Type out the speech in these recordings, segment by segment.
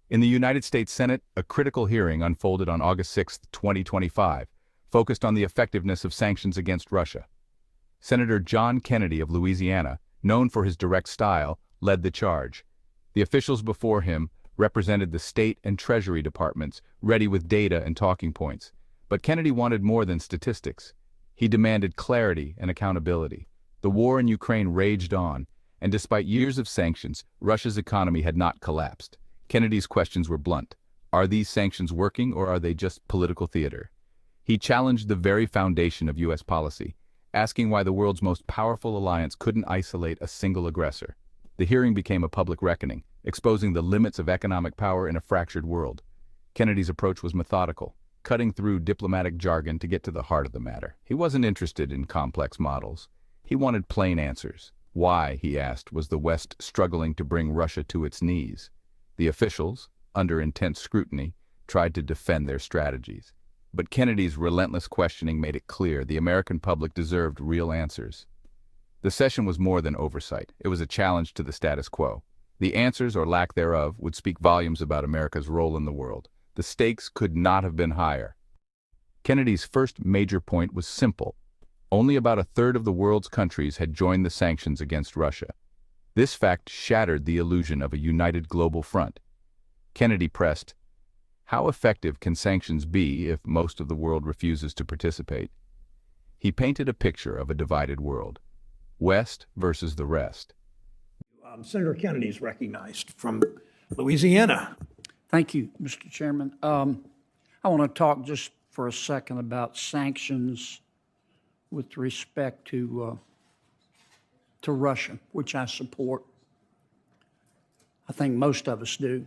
In the United States Senate, a critical hearing unfolded on August 6, 2025, focused on the effectiveness of sanctions against Russia. Senator John Kennedy of Louisiana, known for his direct style, led the charge. The officials before him represented the State and Treasury departments, ready with data and talking points. But Kennedy wanted more than statistics. He demanded clarity and accountability. The war in Ukraine raged on, and despite years of sanctions, Russia's economy had not collapsed. Kennedy's questions were blunt. Are these sanctions working, or are they just political theater? He challenged the very foundation of U.S. policy, asking why the world's most powerful alliance couldn't isolate a single aggressor. The hearing became a public reckoning, exposing the limits of economic power in a fractured world. Kennedy's approach was methodical, cutting through diplomatic jargon to get to the heart of the matter. He wasn't interested in complex models. He wanted plain answers. Why, he asked, was the West struggling to bring Russia to its knees? The officials, under intense scrutiny, tried to defend their strategies. But Kennedy's relentless questioning made it clear the American public deserved real answers. The session was more than oversight. It was a challenge to the status quo. The answers, or lack thereof, would speak volumes about America's role in the world. The stakes could not have been higher. Kennedy's first major point was simple. Only about a third of the world's countries had joined the sanctions against Russia. This fact shattered the illusion of a united global front. Kennedy pressed, how effective can sanctions be if most of the world refuses to participate? He painted a picture of a divided world. West versus the rest. Senator Kennedy is recognized from Louisiana. Thank you, Mr. Chairman. I want to talk just for a second about sanctions with respect to Russia, which I support. I think most of us do.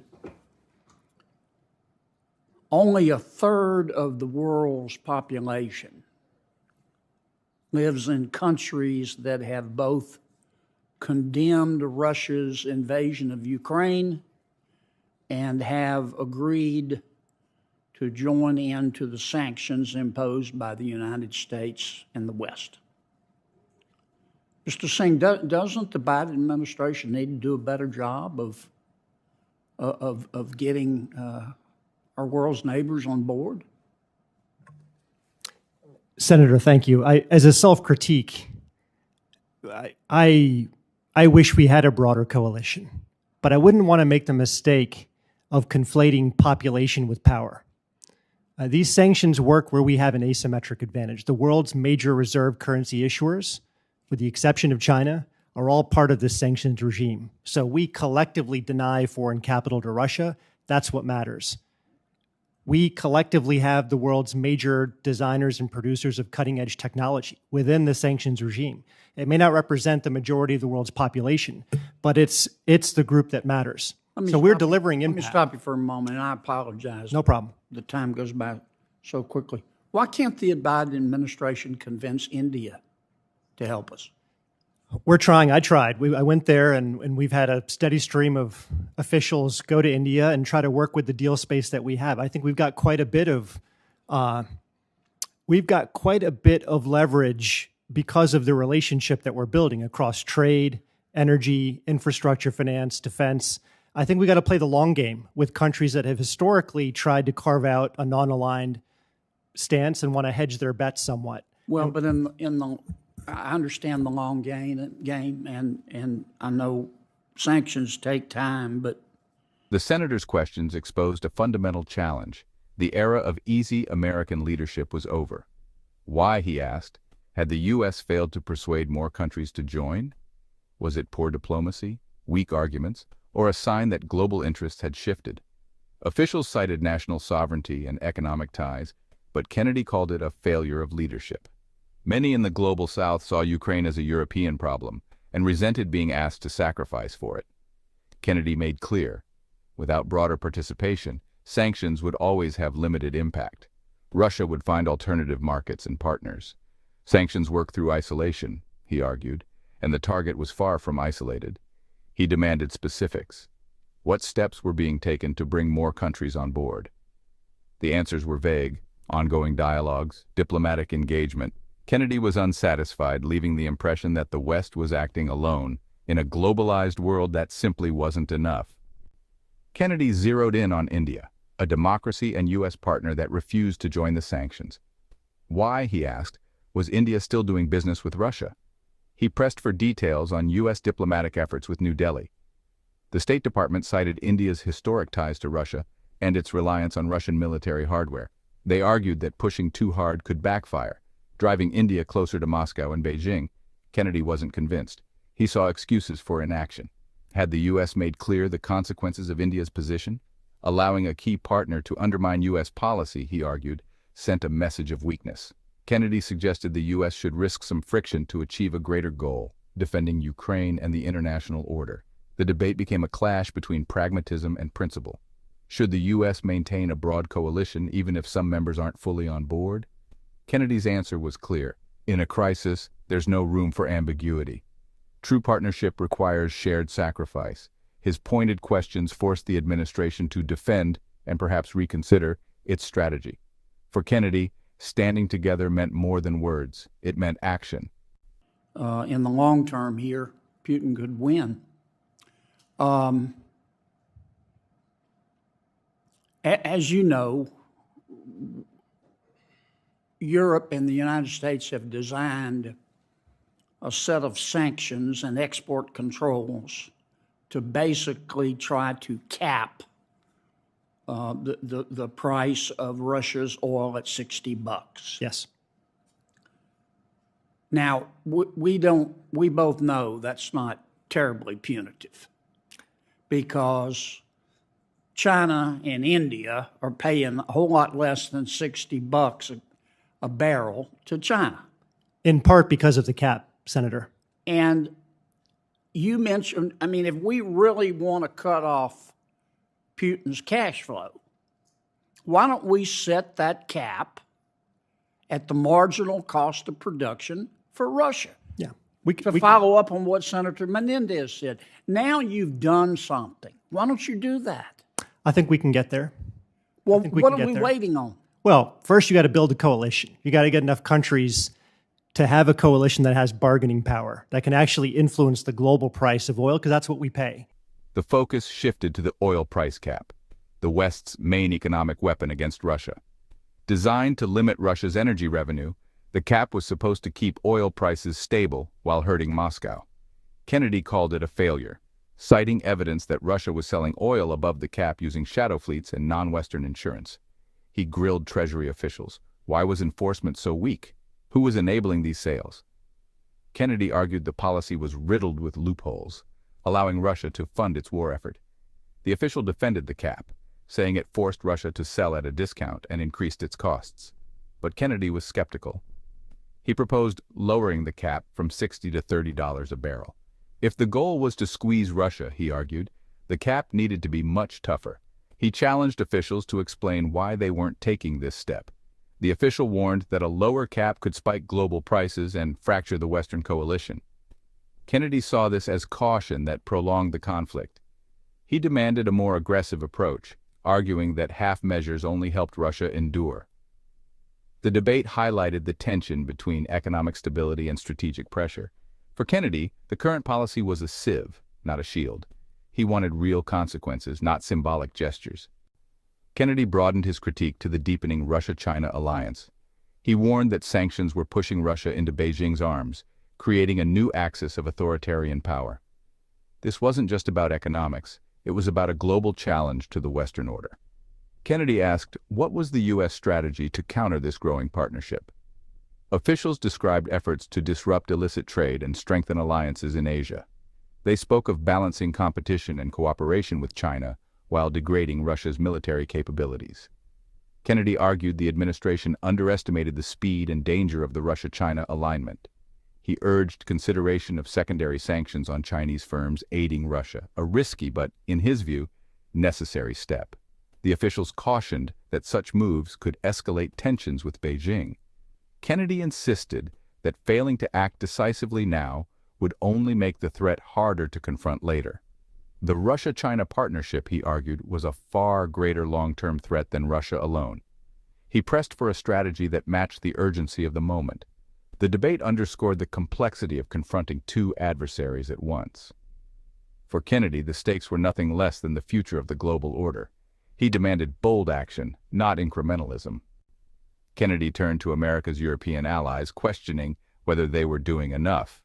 Only a third of the world's population lives in countries that have both condemned Russia's invasion of Ukraine and have agreed to join into the sanctions imposed by the United States and the West. Mr. Singh, doesn't the Biden administration need to do a better job of getting our world's neighbors on board? Senator, thank you. As a self-critique, I wish we had a broader coalition, but I wouldn't want to make the mistake of conflating population with power. These sanctions work where we have an asymmetric advantage. The world's major reserve currency issuers, with the exception of China, are all part of this sanctions regime. So we collectively deny foreign capital to Russia. That's what matters. We collectively have the world's major designers and producers of cutting-edge technology within the sanctions regime. It may not represent the majority of the world's population, but it's the group that matters. So we're delivering impact. Let me stop you for a moment, and I apologize. No problem. The time goes by so quickly. Why can't the Biden administration convince India to help us? We're trying. I tried. I went there, and we've had a steady stream of officials go to India and try to work with the deal space that we have. I think we've got quite a bit of leverage because of the relationship that we're building across trade, energy, infrastructure, finance, defense. I think we got to play the long game with countries that have historically tried to carve out a non-aligned stance and want to hedge their bets somewhat. Well, but I understand the long game, and I know sanctions take time, but... The senator's questions exposed a fundamental challenge. The era of easy American leadership was over. Why, he asked, had the U.S. failed to persuade more countries to join? Was it poor diplomacy, weak arguments, or a sign that global interests had shifted? Officials cited national sovereignty and economic ties, but Kennedy called it a failure of leadership. Many in the global South saw Ukraine as a European problem and resented being asked to sacrifice for it. Kennedy made clear, without broader participation, sanctions would always have limited impact. Russia would find alternative markets and partners. Sanctions work through isolation, he argued, and the target was far from isolated. He demanded specifics. What steps were being taken to bring more countries on board? The answers were vague: ongoing dialogues, diplomatic engagement. Kennedy was unsatisfied, leaving the impression that the West was acting alone in a globalized world that simply wasn't enough. Kennedy zeroed in on India, a democracy and U.S. partner that refused to join the sanctions. Why, he asked, was India still doing business with Russia? He pressed for details on U.S. diplomatic efforts with New Delhi. The State Department cited India's historic ties to Russia and its reliance on Russian military hardware. They argued that pushing too hard could backfire, driving India closer to Moscow and Beijing. Kennedy wasn't convinced. He saw excuses for inaction. Had the U.S. made clear the consequences of India's position? Allowing a key partner to undermine U.S. policy, he argued, sent a message of weakness. Kennedy suggested the U.S. should risk some friction to achieve a greater goal, defending Ukraine and the international order. The debate became a clash between pragmatism and principle. Should the U.S. maintain a broad coalition even if some members aren't fully on board? Kennedy's answer was clear. In a crisis, there's no room for ambiguity. True partnership requires shared sacrifice. His pointed questions forced the administration to defend and perhaps reconsider its strategy. For Kennedy, standing together meant more than words. It meant action. In the long term here, Putin could win. As you know, Europe and the United States have designed a set of sanctions and export controls to basically try to cap the price of Russia's oil at $60. Yes. Now, we both know that's not terribly punitive because China and India are paying a whole lot less than $60 a barrel to China. In part because of the cap, Senator. And you mentioned, I mean, if we really want to cut off Putin's cash flow, why don't we set that cap at the marginal cost of production for Russia? Yeah. To follow up on what Senator Menendez said, now you've done something. Why don't you do that? I think we can get there. Well, what are we waiting on? Well, first you got to build a coalition. You got to get enough countries to have a coalition that has bargaining power, that can actually influence the global price of oil, because that's what we pay. The focus shifted to the oil price cap, the West's main economic weapon against Russia. Designed to limit Russia's energy revenue, the cap was supposed to keep oil prices stable while hurting Moscow. Kennedy called it a failure, citing evidence that Russia was selling oil above the cap using shadow fleets and non-Western insurance. He grilled Treasury officials. Why was enforcement so weak? Who was enabling these sales? Kennedy argued the policy was riddled with loopholes, allowing Russia to fund its war effort. The official defended the cap, saying it forced Russia to sell at a discount and increased its costs. But Kennedy was skeptical. He proposed lowering the cap from $60 to $30 a barrel. If the goal was to squeeze Russia, he argued, the cap needed to be much tougher. He challenged officials to explain why they weren't taking this step. The official warned that a lower cap could spike global prices and fracture the Western coalition. Kennedy saw this as caution that prolonged the conflict. He demanded a more aggressive approach, arguing that half measures only helped Russia endure. The debate highlighted the tension between economic stability and strategic pressure. For Kennedy, the current policy was a sieve, not a shield. He wanted real consequences, not symbolic gestures. Kennedy broadened his critique to the deepening Russia-China alliance. He warned that sanctions were pushing Russia into Beijing's arms, creating a new axis of authoritarian power. This wasn't just about economics, it was about a global challenge to the Western order. Kennedy asked, what was the U.S. strategy to counter this growing partnership? Officials described efforts to disrupt illicit trade and strengthen alliances in Asia. They spoke of balancing competition and cooperation with China while degrading Russia's military capabilities. Kennedy argued the administration underestimated the speed and danger of the Russia-China alignment. He urged consideration of secondary sanctions on Chinese firms aiding Russia, a risky but, in his view, necessary step. The officials cautioned that such moves could escalate tensions with Beijing. Kennedy insisted that failing to act decisively now would only make the threat harder to confront later. The Russia-China partnership, he argued, was a far greater long-term threat than Russia alone. He pressed for a strategy that matched the urgency of the moment. The debate underscored the complexity of confronting two adversaries at once. For Kennedy, the stakes were nothing less than the future of the global order. He demanded bold action, not incrementalism. Kennedy turned to America's European allies, questioning whether they were doing enough.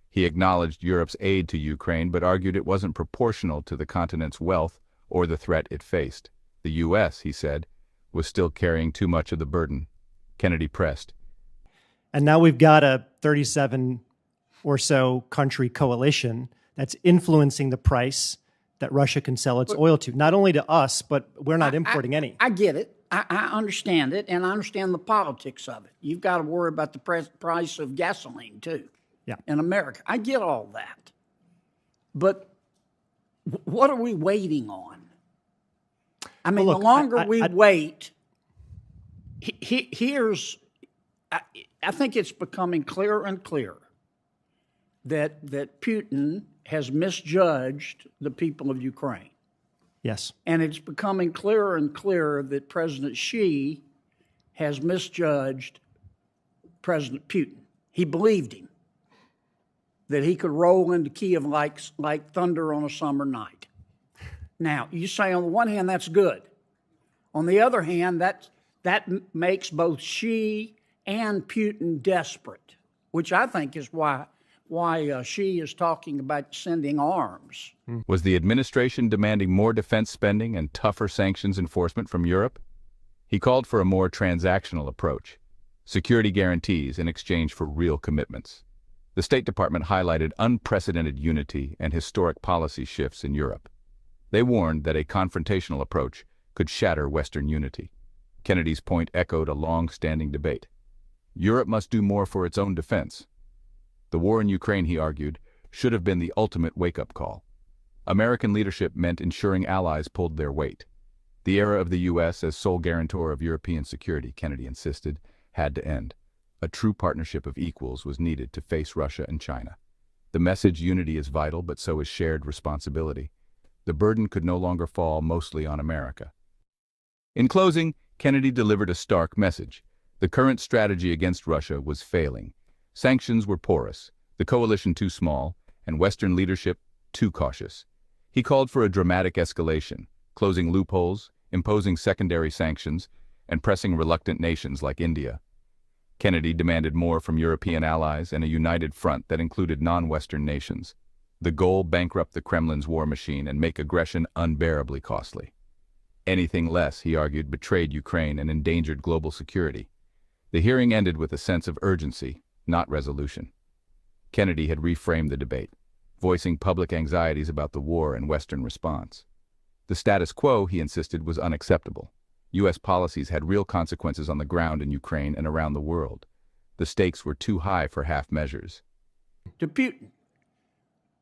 He acknowledged Europe's aid to Ukraine, but argued it wasn't proportional to the continent's wealth or the threat it faced. The U.S., he said, was still carrying too much of the burden. Kennedy pressed. And now we've got a 37 or so country coalition that's influencing the price that Russia can sell its oil to, not only to us, but we're not importing any. I get it. I understand it, and I understand the politics of it. You've got to worry about the price of gasoline, too, in America. I get all that. But what are we waiting on? I mean, well, look, the longer we wait, I think it's becoming clearer and clearer that Putin has misjudged the people of Ukraine. Yes. And it's becoming clearer and clearer that President Xi has misjudged President Putin. He believed him, that he could roll into Kiev like thunder on a summer night. Now, you say on the one hand, that's good. On the other hand, that makes both Xi and Putin desperate, which I think is why Xi is talking about sending arms. Was the administration demanding more defense spending and tougher sanctions enforcement from Europe? He called for a more transactional approach, security guarantees in exchange for real commitments. The State Department highlighted unprecedented unity and historic policy shifts in Europe. They warned that a confrontational approach could shatter Western unity. Kennedy's point echoed a long-standing debate. Europe must do more for its own defense. The war in Ukraine, he argued, should have been the ultimate wake-up call. American leadership meant ensuring allies pulled their weight. The era of the U.S. as sole guarantor of European security, Kennedy insisted, had to end. A true partnership of equals was needed to face Russia and China. The message unity is vital, but so is shared responsibility. The burden could no longer fall mostly on America. In closing, Kennedy delivered a stark message. The current strategy against Russia was failing. Sanctions were porous, the coalition too small, and Western leadership too cautious. He called for a dramatic escalation, closing loopholes, imposing secondary sanctions, and pressing reluctant nations like India. Kennedy demanded more from European allies and a united front that included non-Western nations. The goal: bankrupt the Kremlin's war machine and make aggression unbearably costly. Anything less, he argued, betrayed Ukraine and endangered global security. The hearing ended with a sense of urgency, not resolution. Kennedy had reframed the debate, voicing public anxieties about the war and Western response. The status quo, he insisted, was unacceptable. U.S. policies had real consequences on the ground in Ukraine and around the world. The stakes were too high for half measures. To Putin,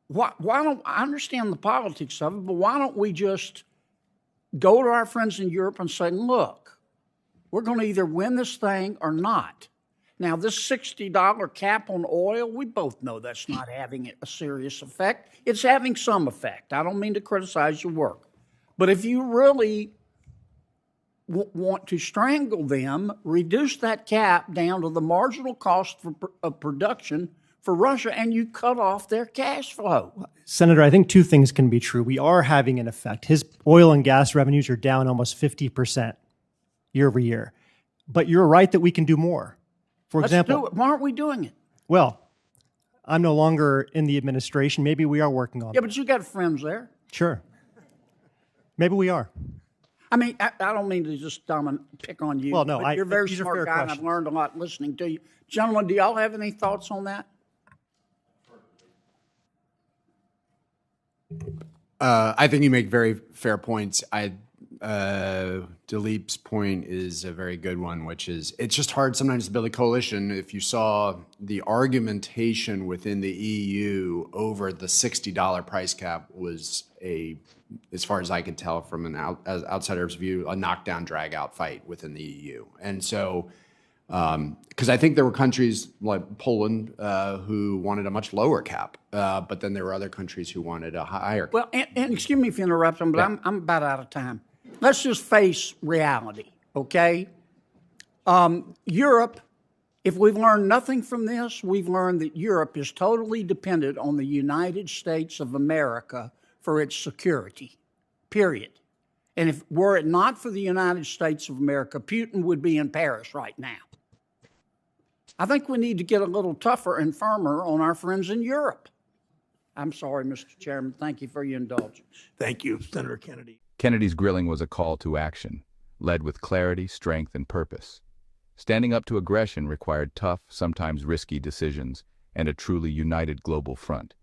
why don't I understand the politics of it, but why don't we just go to our friends in Europe and say, look, we're going to either win this thing or not. Now, this $60 cap on oil, we both know that's not having a serious effect. It's having some effect. I don't mean to criticize your work. But if you really want to strangle them, reduce that cap down to the marginal cost of production for Russia, and you cut off their cash flow. Senator, I think two things can be true. We are having an effect. His oil and gas revenues are down almost 50% year over year. But you're right that we can do more. For example, do it. Why aren't we doing it? Well, I'm no longer in the administration. Maybe we are working on it. Yeah, but you got friends there. Sure. Maybe we are. I mean, I don't mean to just pick on you. Well, no, but you're a very these are smart fair guy, and I've questions. learned a lot listening to you. Gentlemen, do y'all have any thoughts on that? I think you make very fair points. Dileep's point is a very good one, which is it's just hard sometimes to build a coalition. If you saw the argumentation within the EU over the $60 price cap was as far as I can tell from an outsider's view, a knockdown, drag-out fight within the EU. And so, because I think there were countries like Poland who wanted a much lower cap, but then there were other countries who wanted a higher cap. Well, and excuse me if you interrupt them, but Yeah. I'm about out of time. Let's just face reality, okay? Europe If we've learned nothing from this, we've learned that Europe is totally dependent on the United States of America for its security, period. And if were it not for the United States of America, Putin would be in Paris right now. I think we need to get a little tougher and firmer on our friends in Europe. I'm sorry, Mr. Chairman. Thank you for your indulgence. Thank you, Senator Kennedy. Kennedy's grilling was a call to action, led with clarity, strength, and purpose. Standing up to aggression required tough, sometimes risky decisions and a truly united global front.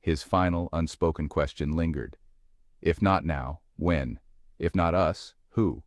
His final, unspoken question lingered. If not now, when? If not us, who?